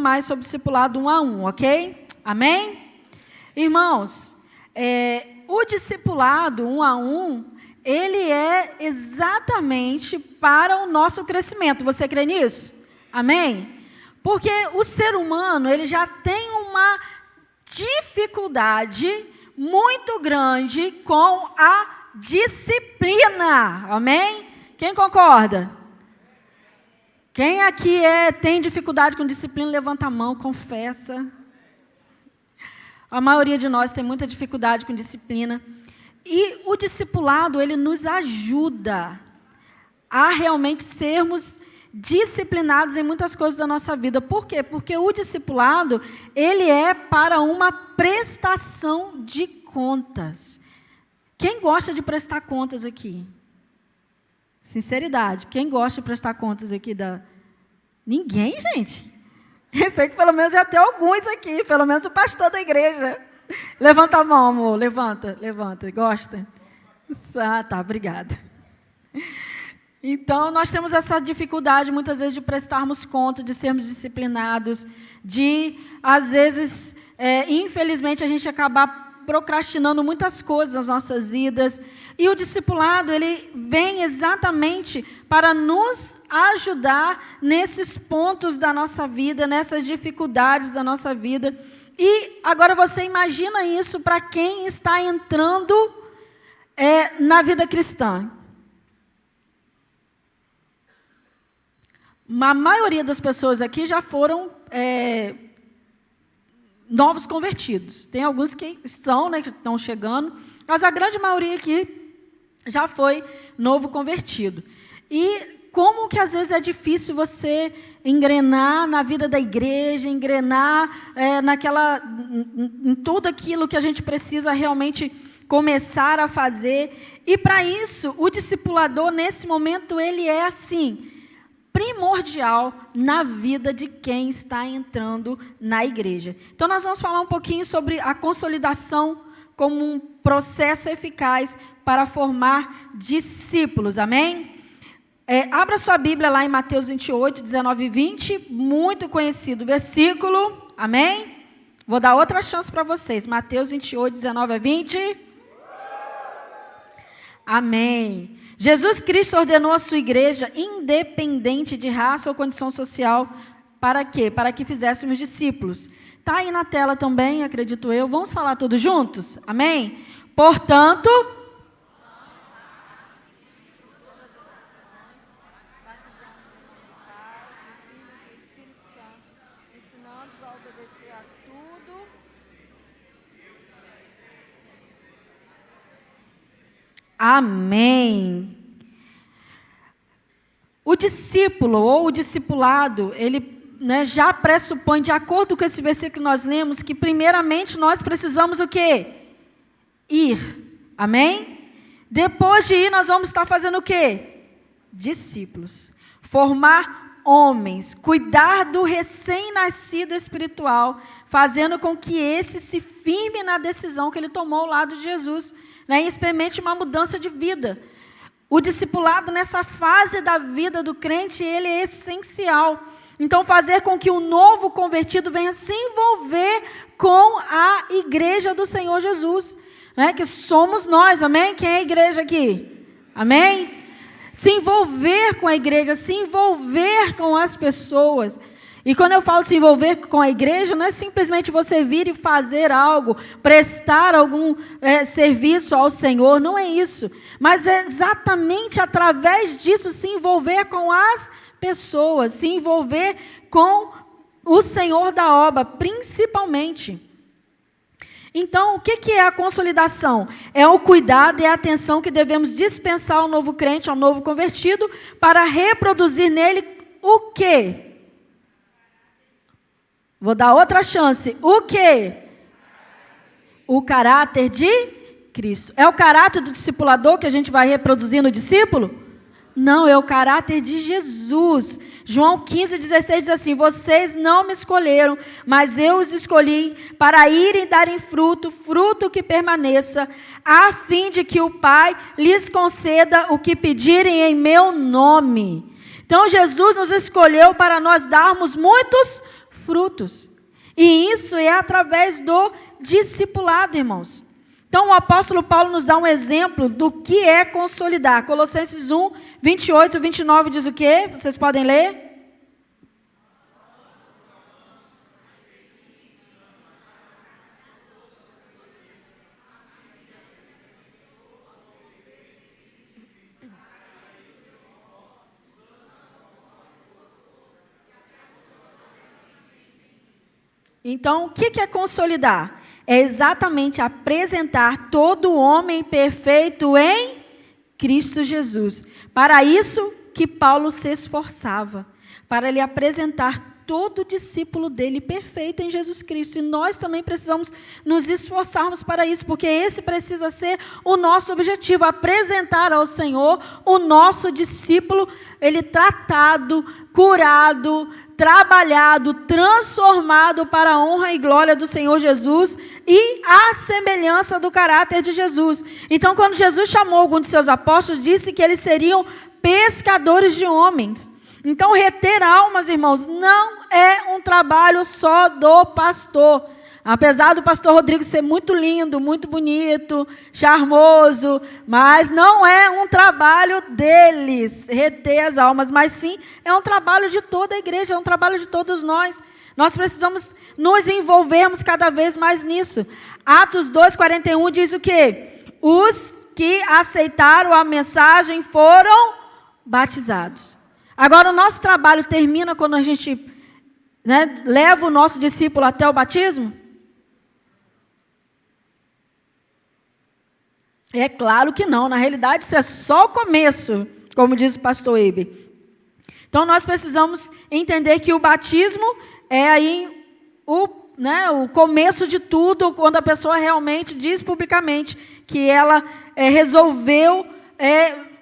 mais sobre discipulado 1 a 1, ok? Amém? Irmãos, o discipulado 1 a 1, ele é exatamente para o nosso crescimento. Você crê nisso? Amém? Porque o ser humano, ele já tem uma dificuldade muito grande com a disciplina. Amém? Quem concorda? Quem aqui tem dificuldade com disciplina, levanta a mão, confessa. A maioria de nós tem muita dificuldade com disciplina. E o discipulado, ele nos ajuda a realmente sermos disciplinados em muitas coisas da nossa vida. Por quê? Porque o discipulado, ele é para uma prestação de contas. Quem gosta de prestar contas aqui? Sinceridade. Quem gosta de prestar contas aqui Ninguém, gente. Eu sei que pelo menos é até alguns aqui, pelo menos o pastor da igreja. Levanta a mão, amor, levanta. Gosta? Ah, tá, obrigada. Então, nós temos essa dificuldade, muitas vezes, de prestarmos conta, de sermos disciplinados, de, às vezes, infelizmente, a gente acabar procrastinando muitas coisas nas nossas vidas. E o discipulado, ele vem exatamente para nos ajudar nesses pontos da nossa vida, nessas dificuldades da nossa vida. E agora você imagina isso para quem está entrando na vida cristã. A maioria das pessoas aqui já foram novos convertidos. Tem alguns que estão, que estão chegando, mas a grande maioria aqui já foi novo convertido. E como que às vezes é difícil você engrenar na vida da igreja, engrenar em tudo aquilo que a gente precisa realmente começar a fazer. E para isso, o discipulador, nesse momento, ele é assim, primordial na vida de quem está entrando na igreja. Então, nós vamos falar um pouquinho sobre a consolidação como um processo eficaz para formar discípulos, amém? Abra sua Bíblia lá em Mateus 28, 19 e 20, muito conhecido versículo, amém? Vou dar outra chance para vocês, Mateus 28, 19 a 20. Amém. Jesus Cristo ordenou a sua igreja, independente de raça ou condição social, para quê? Para que fizéssemos discípulos. Está aí na tela também, acredito eu. Vamos falar todos juntos? Amém? Portanto, ensinando-os a obedecer a tudo. Amém. O discípulo ou o discipulado, ele já pressupõe, de acordo com esse versículo que nós lemos, que primeiramente nós precisamos o quê? Ir. Amém? Depois de ir, nós vamos estar fazendo o quê? Discípulos. Formar homens, cuidar do recém-nascido espiritual, fazendo com que esse se firme na decisão que ele tomou ao lado de Jesus, e experimente uma mudança de vida. O discipulado nessa fase da vida do crente, ele é essencial. Então, fazer com que o novo convertido venha se envolver com a igreja do Senhor Jesus, que somos nós, amém? Quem é a igreja aqui? Amém? Se envolver com a igreja, se envolver com as pessoas. E quando eu falo se envolver com a igreja, não é simplesmente você vir e fazer algo, prestar algum serviço ao Senhor, não é isso. Mas é exatamente através disso se envolver com as pessoas, se envolver com o Senhor da obra, principalmente. Então, o que é a consolidação? É o cuidado e a atenção que devemos dispensar ao novo crente, ao novo convertido, para reproduzir nele o quê? Vou dar outra chance. O quê? O caráter de Cristo. É o caráter do discipulador que a gente vai reproduzir no discípulo? Não, é o caráter de Jesus. João 15, 16 diz assim: vocês não me escolheram, mas eu os escolhi para irem e darem fruto, fruto que permaneça, a fim de que o Pai lhes conceda o que pedirem em meu nome. Então, Jesus nos escolheu para nós darmos muitos frutos. E isso é através do discipulado, irmãos. Então, o apóstolo Paulo nos dá um exemplo do que é consolidar. Colossenses 1, 28 e 29 diz o quê? Vocês podem ler? Então, o que é consolidar? É exatamente apresentar todo homem perfeito em Cristo Jesus. Para isso que Paulo se esforçava, para ele apresentar todo discípulo dele perfeito em Jesus Cristo. E nós também precisamos nos esforçarmos para isso, porque esse precisa ser o nosso objetivo, apresentar ao Senhor o nosso discípulo, ele tratado, curado, trabalhado, transformado para a honra e glória do Senhor Jesus e a semelhança do caráter de Jesus. Então, quando Jesus chamou alguns de seus apóstolos, disse que eles seriam pescadores de homens. Então, reter almas, irmãos, não é um trabalho só do pastor. Apesar do pastor Rodrigo ser muito lindo, muito bonito, charmoso, mas não é um trabalho deles reter as almas, mas sim é um trabalho de toda a igreja, é um trabalho de todos nós. Nós precisamos nos envolvermos cada vez mais nisso. Atos 2:41 diz o quê? Os que aceitaram a mensagem foram batizados. Agora, o nosso trabalho termina quando a gente leva o nosso discípulo até o batismo? É claro que não, na realidade isso é só o começo, como diz o pastor Eibe. Então nós precisamos entender que o batismo é aí o começo de tudo, quando a pessoa realmente diz publicamente que ela resolveu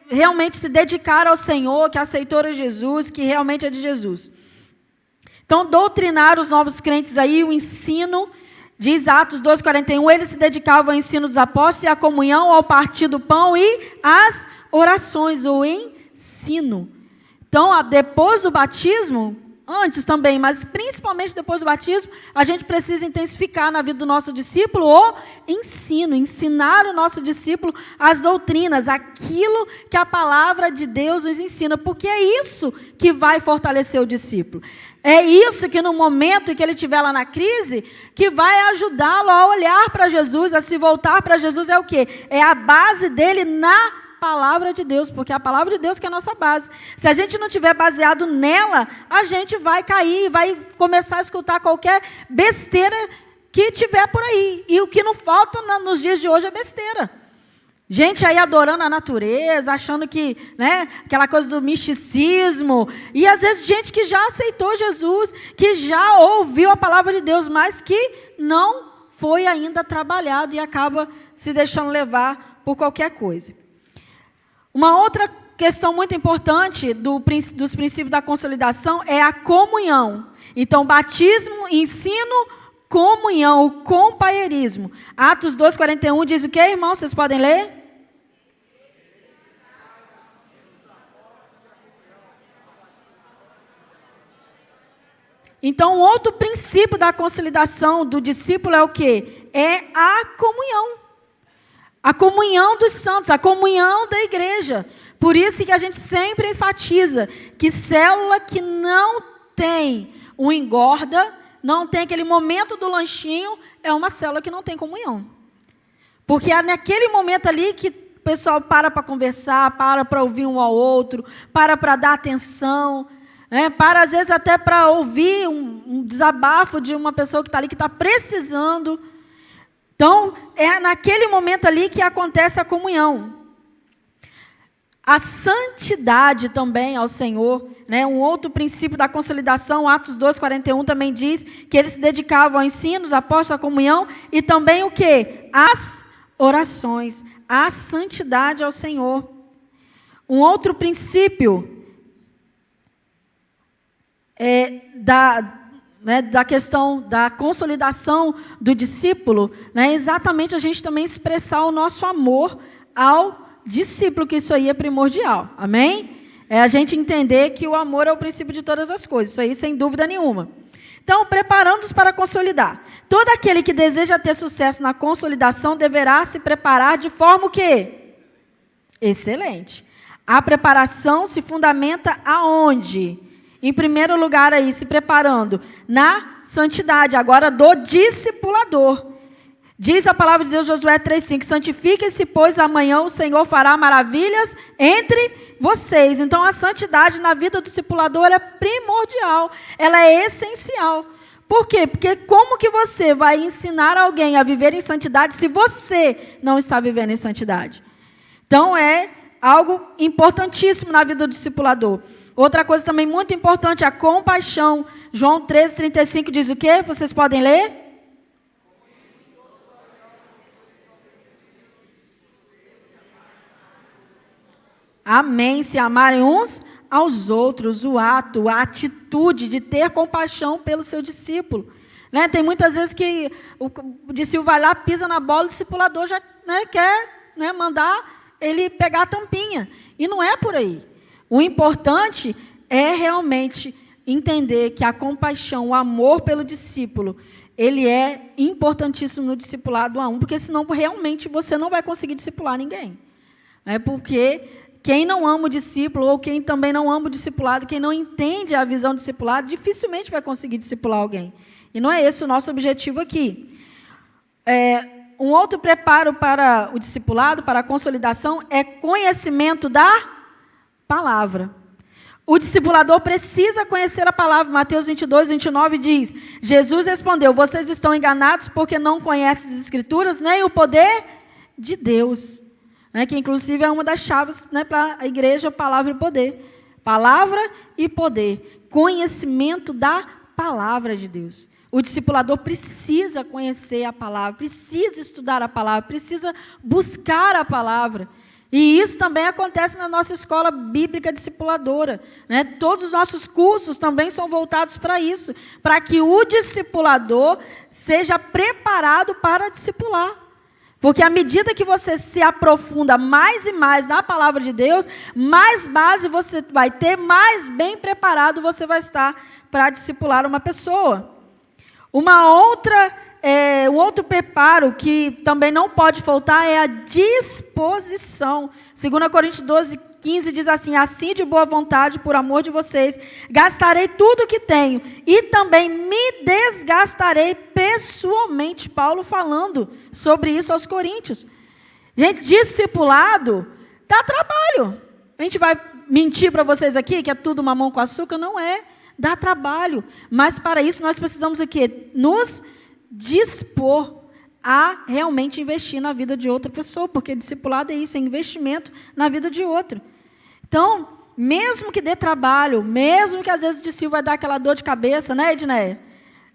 realmente se dedicar ao Senhor, que aceitou a Jesus, que realmente é de Jesus. Então doutrinar os novos crentes aí, o ensino. Diz Atos 2:41, eles se dedicavam ao ensino dos apóstolos e à comunhão, ao partir do pão e às orações, o ensino. Então, depois do batismo, antes também, mas principalmente depois do batismo, a gente precisa intensificar na vida do nosso discípulo o ensino, ensinar o nosso discípulo as doutrinas, aquilo que a palavra de Deus nos ensina, porque é isso que vai fortalecer o discípulo. É isso que no momento em que ele estiver lá na crise, que vai ajudá-lo a olhar para Jesus, a se voltar para Jesus, é o quê? É a base dele na palavra de Deus, porque é a palavra de Deus que é a nossa base. Se a gente não tiver baseado nela, a gente vai cair, vai começar a escutar qualquer besteira que tiver por aí. E o que não falta nos dias de hoje é besteira. Gente aí adorando a natureza, achando que, aquela coisa do misticismo, e às vezes gente que já aceitou Jesus, que já ouviu a palavra de Deus, mas que não foi ainda trabalhado e acaba se deixando levar por qualquer coisa. Uma outra questão muito importante dos princípios da consolidação é a comunhão. Então, batismo, ensino, comunhão, o companheirismo. Atos 2:41 diz o que, irmãos? Vocês podem ler? Então, outro princípio da consolidação do discípulo é o quê? É a comunhão. A comunhão dos santos, a comunhão da igreja. Por isso que a gente sempre enfatiza que célula que não tem um engorda, não tem aquele momento do lanchinho, é uma célula que não tem comunhão. Porque é naquele momento ali que o pessoal para conversar, para ouvir um ao outro, para dar atenção, para às vezes até para ouvir um desabafo de uma pessoa que está ali, que está precisando. Então, é naquele momento ali que acontece a comunhão. A santidade também ao Senhor, um outro princípio da consolidação, Atos 2:41 também diz que eles se dedicavam ao ensino, os apóstolos, à comunhão, e também o quê? As orações, a santidade ao Senhor. Um outro princípio da questão da consolidação do discípulo, exatamente a gente também expressar o nosso amor ao discípulo, que isso aí é primordial, amém? É a gente entender que o amor é o princípio de todas as coisas, isso aí sem dúvida nenhuma. Então, preparando-os para consolidar. Todo aquele que deseja ter sucesso na consolidação deverá se preparar de forma o quê? Excelente. A preparação se fundamenta aonde? Em primeiro lugar aí, se preparando na santidade, agora do discipulador. Diz a palavra de Deus, Josué 3,5, santifiquem-se, pois amanhã o Senhor fará maravilhas entre vocês. Então, a santidade na vida do discipulador é primordial, ela é essencial. Por quê? Porque como que você vai ensinar alguém a viver em santidade se você não está vivendo em santidade? Então, é algo importantíssimo na vida do discipulador. Outra coisa também muito importante, a compaixão. João 13,35 diz o quê? Vocês podem ler? Amém, se amarem uns aos outros, o ato, a atitude de ter compaixão pelo seu discípulo. Né? Tem muitas vezes que o discípulo vai lá, pisa na bola, o discipulador já quer mandar ele pegar a tampinha. E não é por aí. O importante é realmente entender que a compaixão, o amor pelo discípulo, ele é importantíssimo no discipulado a um, porque senão realmente você não vai conseguir discipular ninguém. Porque quem não ama o discípulo, ou quem também não ama o discipulado, quem não entende a visão do discipulado, dificilmente vai conseguir discipular alguém. E não é esse o nosso objetivo aqui. Um outro preparo para o discipulado, para a consolidação, é conhecimento da palavra. O discipulador precisa conhecer a palavra. Mateus 22:29 diz, Jesus respondeu, vocês estão enganados porque não conhecem as Escrituras, nem o poder de Deus. Que inclusive é uma das chaves para a igreja, palavra e poder. Palavra e poder. Conhecimento da palavra de Deus. O discipulador precisa conhecer a palavra, precisa estudar a palavra, precisa buscar a palavra. E isso também acontece na nossa escola bíblica discipuladora. Todos os nossos cursos também são voltados para isso, para que o discipulador seja preparado para discipular. Porque à medida que você se aprofunda mais e mais na palavra de Deus, mais base você vai ter, mais bem preparado você vai estar para discipular uma pessoa. Um outro preparo que também não pode faltar é a disposição. 2 Coríntios 12:15 diz assim, de boa vontade, por amor de vocês, gastarei tudo o que tenho e também me desgastarei pessoalmente. Paulo falando sobre isso aos coríntios. Gente, discipulado dá trabalho. A gente vai mentir para vocês aqui que é tudo mamão com açúcar? Não é. Dá trabalho. Mas para isso nós precisamos o quê? Nos dispor a realmente investir na vida de outra pessoa, porque discipulado é isso, é investimento na vida de outro. Então, mesmo que dê trabalho, mesmo que às vezes o discípulo vai dar aquela dor de cabeça, né, Edneia?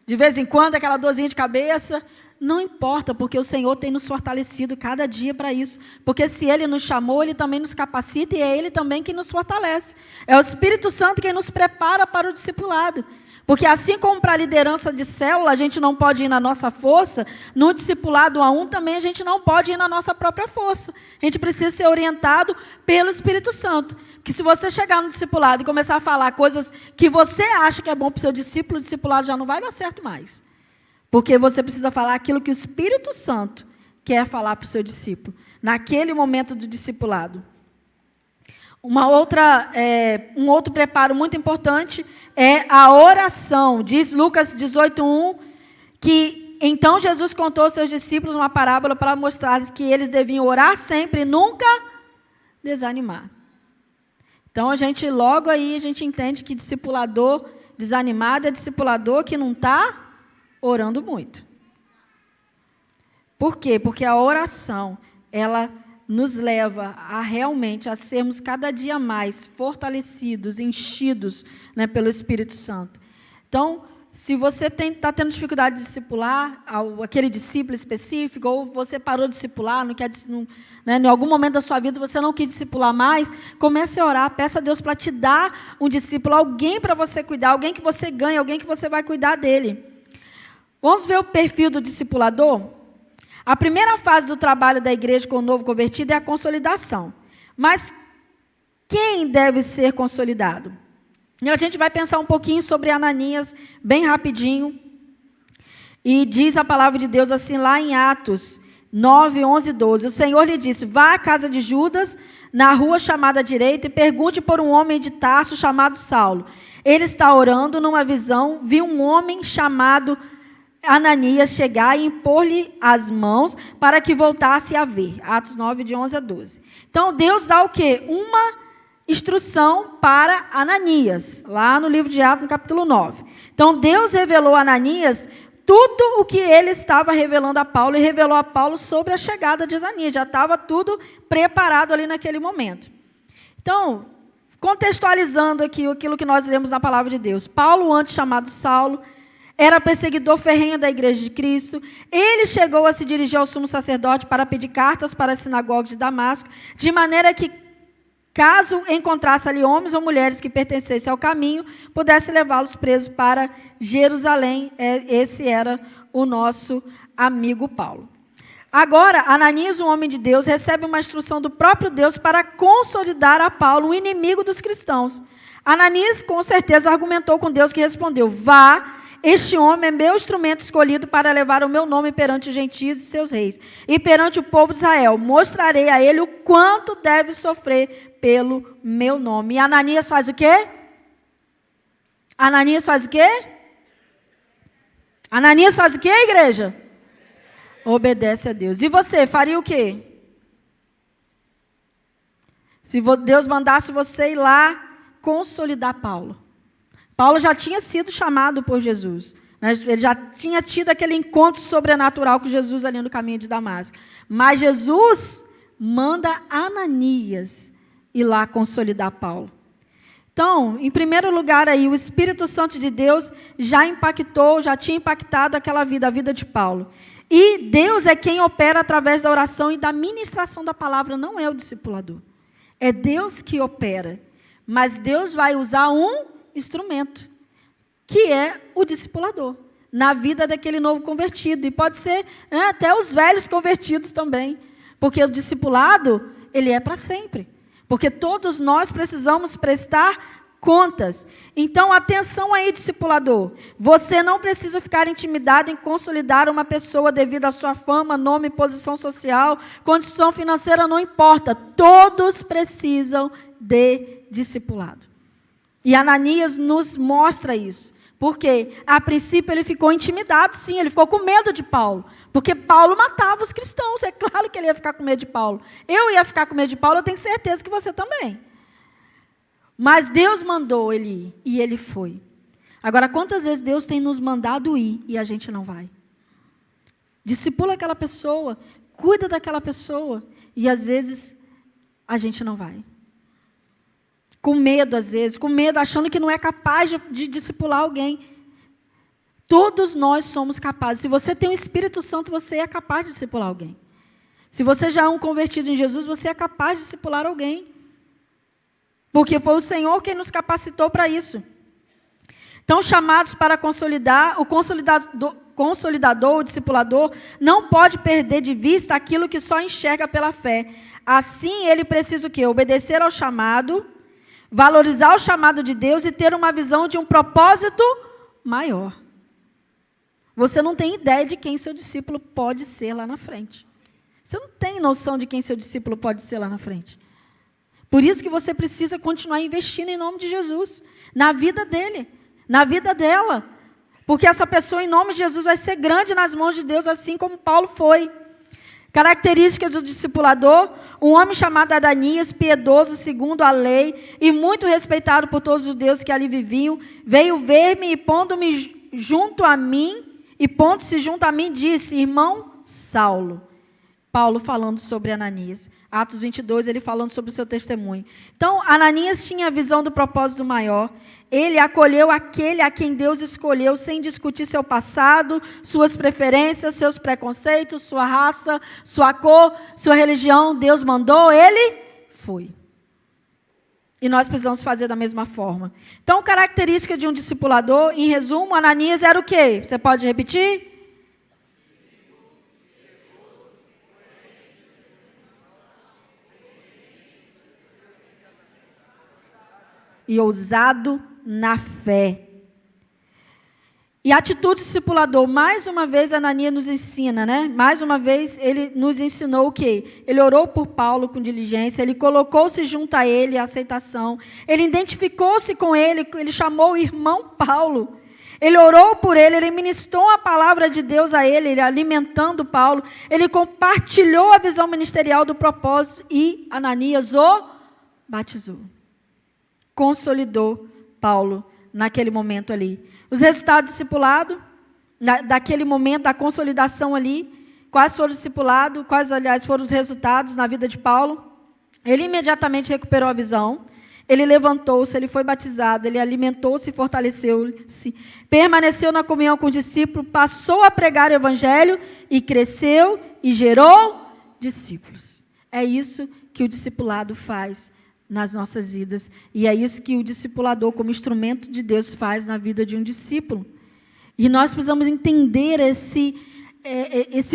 De vez em quando, aquela dorzinha de cabeça, não importa, porque o Senhor tem nos fortalecido cada dia para isso. Porque se Ele nos chamou, Ele também nos capacita e é Ele também quem nos fortalece. É o Espírito Santo quem nos prepara para o discipulado. Porque assim como para a liderança de célula, a gente não pode ir na nossa força, no discipulado a um também a gente não pode ir na nossa própria força. A gente precisa ser orientado pelo Espírito Santo. Porque se você chegar no discipulado e começar a falar coisas que você acha que é bom para o seu discípulo, o discipulado já não vai dar certo mais. Porque você precisa falar aquilo que o Espírito Santo quer falar para o seu discípulo, naquele momento do discipulado. Um outro preparo muito importante é a oração. Diz Lucas 18:1 que então Jesus contou aos seus discípulos uma parábola para mostrar que eles deviam orar sempre e nunca desanimar. Então logo aí a gente entende que discipulador desanimado é discipulador que não está orando muito. Por quê? Porque a oração, ela nos leva a realmente a sermos cada dia mais fortalecidos, enchidos pelo Espírito Santo. Então, se você está tendo dificuldade de discipular aquele discípulo específico, ou você parou de discipular, em algum momento da sua vida você não quis discipular mais, comece a orar, peça a Deus para te dar um discípulo, alguém para você cuidar, alguém que você ganha, alguém que você vai cuidar dele. Vamos ver o perfil do discipulador? A primeira fase do trabalho da igreja com o novo convertido é a consolidação. Mas quem deve ser consolidado? E a gente vai pensar um pouquinho sobre Ananias, bem rapidinho. E diz a palavra de Deus assim, lá em Atos 9, 11 e 12. O Senhor lhe disse, vá à casa de Judas, na rua chamada à direita, e pergunte por um homem de Tarso chamado Saulo. Ele está orando, numa visão, viu um homem chamado Ananias chegar e impor-lhe as mãos para que voltasse a ver. Atos 9, de 11 a 12. Então, Deus dá o quê? Uma instrução para Ananias, lá no livro de Atos, no capítulo 9. Então, Deus revelou a Ananias tudo o que ele estava revelando a Paulo, e revelou a Paulo sobre a chegada de Ananias. Já estava tudo preparado ali naquele momento. Então, contextualizando aqui aquilo que nós lemos na palavra de Deus. Paulo, antes chamado Saulo, era perseguidor ferrenho da igreja de Cristo. Ele chegou a se dirigir ao sumo sacerdote para pedir cartas para a sinagoga de Damasco, de maneira que, caso encontrasse ali homens ou mulheres que pertencessem ao caminho, pudesse levá-los presos para Jerusalém. Esse era o nosso amigo Paulo. Agora, Ananias, um homem de Deus, recebe uma instrução do próprio Deus para consolidar a Paulo, o inimigo dos cristãos. Ananias, com certeza, argumentou com Deus, que respondeu, vá, este homem é meu instrumento escolhido para levar o meu nome perante os gentios e seus reis, e perante o povo de Israel. Mostrarei a ele o quanto deve sofrer pelo meu nome. E Ananias faz o quê? Ananias faz o quê? Ananias faz o quê, igreja? Obedece a Deus. E você, faria o quê? Se Deus mandasse você ir lá consolidar Paulo. Paulo já tinha sido chamado por Jesus, né? Ele já tinha tido aquele encontro sobrenatural com Jesus ali no caminho de Damasco. Mas Jesus manda Ananias ir lá consolidar Paulo. Então, em primeiro lugar aí, o Espírito Santo de Deus já tinha impactado aquela vida, a vida de Paulo. E Deus é quem opera através da oração e da ministração da palavra, não é o discipulador. É Deus que opera. Mas Deus vai usar um instrumento, que é o discipulador, na vida daquele novo convertido. E pode ser até os velhos convertidos também. Porque o discipulado, ele é para sempre. Porque todos nós precisamos prestar contas. Então, atenção aí, discipulador. Você não precisa ficar intimidado em consolidar uma pessoa devido à sua fama, nome, posição social, condição financeira, não importa. Todos precisam de discipulado. E Ananias nos mostra isso. Porque, a princípio, ele ficou intimidado, sim, ele ficou com medo de Paulo. Porque Paulo matava os cristãos. É claro que ele ia ficar com medo de Paulo. Eu ia ficar com medo de Paulo, eu tenho certeza que você também. Mas Deus mandou ele ir, e ele foi. Agora, quantas vezes Deus tem nos mandado ir e a gente não vai? Discipula aquela pessoa, cuida daquela pessoa, e às vezes a gente não vai. Com medo, às vezes, com medo, achando que não é capaz de discipular alguém. Todos nós somos capazes. Se você tem o Espírito Santo, você é capaz de discipular alguém. Se você já é um convertido em Jesus, você é capaz de discipular alguém. Porque foi o Senhor quem nos capacitou para isso. Então, chamados para consolidar, o consolidador, o discipulador, não pode perder de vista aquilo que só enxerga pela fé. Assim, ele precisa o quê? Obedecer ao chamado, valorizar o chamado de Deus e ter uma visão de um propósito maior. Você não tem ideia de quem seu discípulo pode ser lá na frente. Você não tem noção de quem seu discípulo pode ser lá na frente. Por isso que você precisa continuar investindo em nome de Jesus, na vida dele, na vida dela. Porque essa pessoa, em nome de Jesus, vai ser grande nas mãos de Deus, assim como Paulo foi. Características do discipulador: um homem chamado Ananias, piedoso segundo a lei, e muito respeitado por todos os judeus que ali viviam, veio ver-me e pondo-se junto a mim, disse, irmão Saulo. Paulo falando sobre Ananias. Atos 22, ele falando sobre o seu testemunho. Então, Ananias tinha a visão do propósito maior. Ele acolheu aquele a quem Deus escolheu, sem discutir seu passado, suas preferências, seus preconceitos, sua raça, sua cor, sua religião. Deus mandou, ele foi. E nós precisamos fazer da mesma forma. Então, característica de um discipulador, em resumo, Ananias era o quê? Você pode repetir? E ousado na fé. E a atitude discipulador, mais uma vez Ananias nos ensina, né? Mais uma vez ele nos ensinou o quê? Ele orou por Paulo com diligência, ele colocou-se junto a ele, a aceitação, ele identificou-se com ele chamou o irmão Paulo, ele orou por ele ministrou a palavra de Deus a ele alimentando Paulo, ele compartilhou a visão ministerial do propósito e Ananias o batizou. Consolidou Paulo naquele momento ali. Os resultados do discipulado, daquele momento, da consolidação ali, quais foram os discipulados, quais, aliás, foram os resultados na vida de Paulo? Ele imediatamente recuperou a visão, ele levantou-se, ele foi batizado, ele alimentou-se e fortaleceu-se, permaneceu na comunhão com os discípulos, passou a pregar o evangelho e cresceu e gerou discípulos. É isso que o discipulado faz nas nossas vidas. E é isso que o discipulador, como instrumento de Deus, faz na vida de um discípulo. E nós precisamos entender esse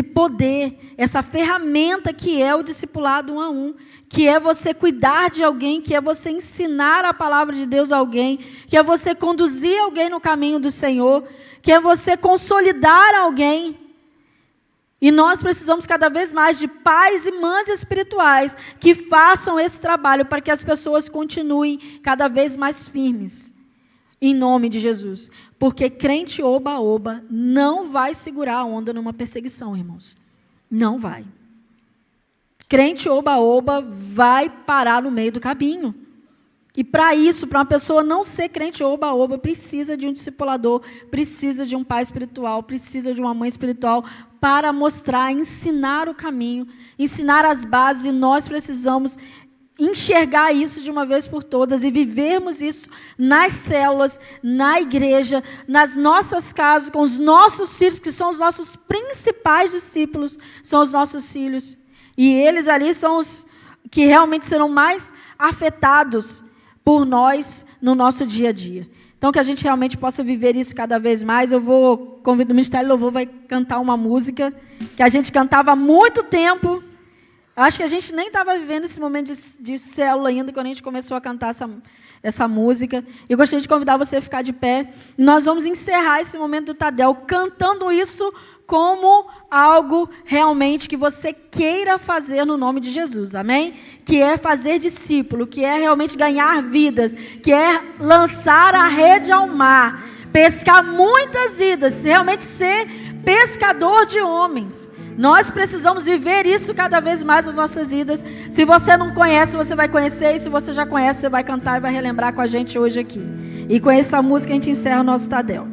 poder, essa ferramenta que é o discipulado 1 a 1, que é você cuidar de alguém, que é você ensinar a palavra de Deus a alguém, que é você conduzir alguém no caminho do Senhor, que é você consolidar alguém. E nós precisamos cada vez mais de pais e mães espirituais que façam esse trabalho para que as pessoas continuem cada vez mais firmes, em nome de Jesus. Porque crente oba-oba não vai segurar a onda numa perseguição, irmãos. Não vai. Crente oba-oba vai parar no meio do caminho. E para isso, para uma pessoa não ser crente oba-oba, precisa de um discipulador, precisa de um pai espiritual, precisa de uma mãe espiritual para mostrar, ensinar o caminho, ensinar as bases, e nós precisamos enxergar isso de uma vez por todas e vivermos isso nas células, na igreja, nas nossas casas, com os nossos filhos, que são os nossos principais discípulos, são os nossos filhos. E eles ali são os que realmente serão mais afetados por nós no nosso dia a dia. Então, que a gente realmente possa viver isso cada vez mais. Eu vou convidar o Ministério Louvor, vai cantar uma música que a gente cantava há muito tempo. Acho que a gente nem estava vivendo esse momento de célula ainda, quando a gente começou a cantar essa música. Eu gostaria de convidar você a ficar de pé. Nós vamos encerrar esse momento do Tadel cantando isso como algo realmente que você queira fazer no nome de Jesus, amém? Que é fazer discípulo, que é realmente ganhar vidas, que é lançar a rede ao mar, pescar muitas vidas, realmente ser pescador de homens. Nós precisamos viver isso cada vez mais nas nossas vidas. Se você não conhece, você vai conhecer, e se você já conhece, você vai cantar e vai relembrar com a gente hoje aqui. E com essa música a gente encerra o nosso Tadel.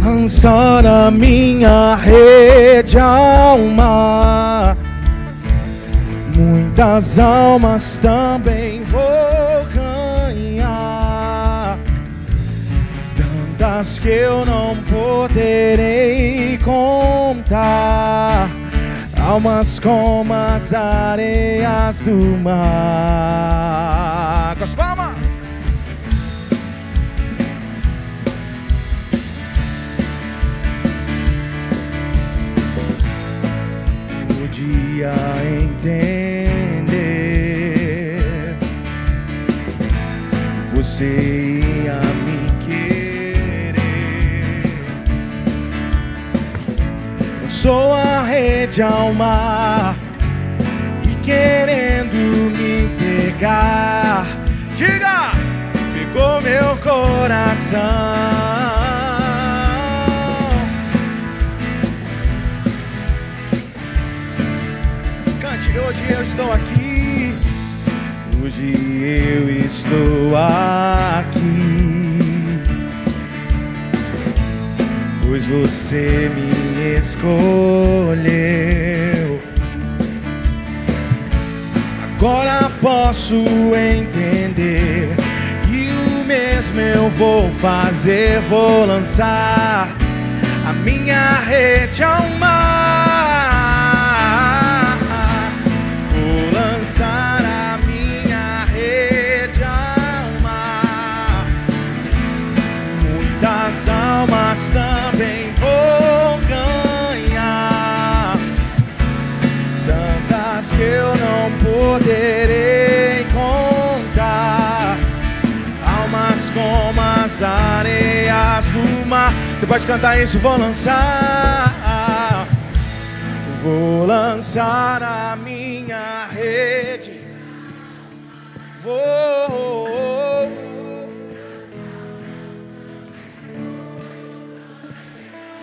Lançar a minha rede ao mar, muitas almas também vou ganhar, tantas que eu não poderei contar, almas como as areias do mar. Com as palmas! Podia entender, você ia me querer. Eu sou a rede ao mar e querendo me pegar, diga, pegou meu coração. Hoje eu estou aqui, hoje eu estou aqui, pois você me escolheu. Agora posso entender, e o mesmo eu vou fazer, vou lançar a minha rede ao mar. Almas também vou ganhar, tantas que eu não poderei contar. Você pode cantar isso? Vou lançar a minha rede.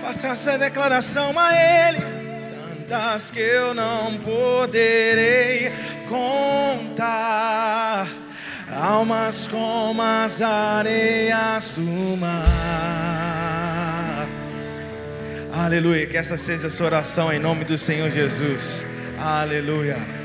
Faça essa declaração a Ele. Tantas que eu não poderei contar, almas como as areias do mar. Aleluia, que essa seja a sua oração em nome do Senhor Jesus. Aleluia.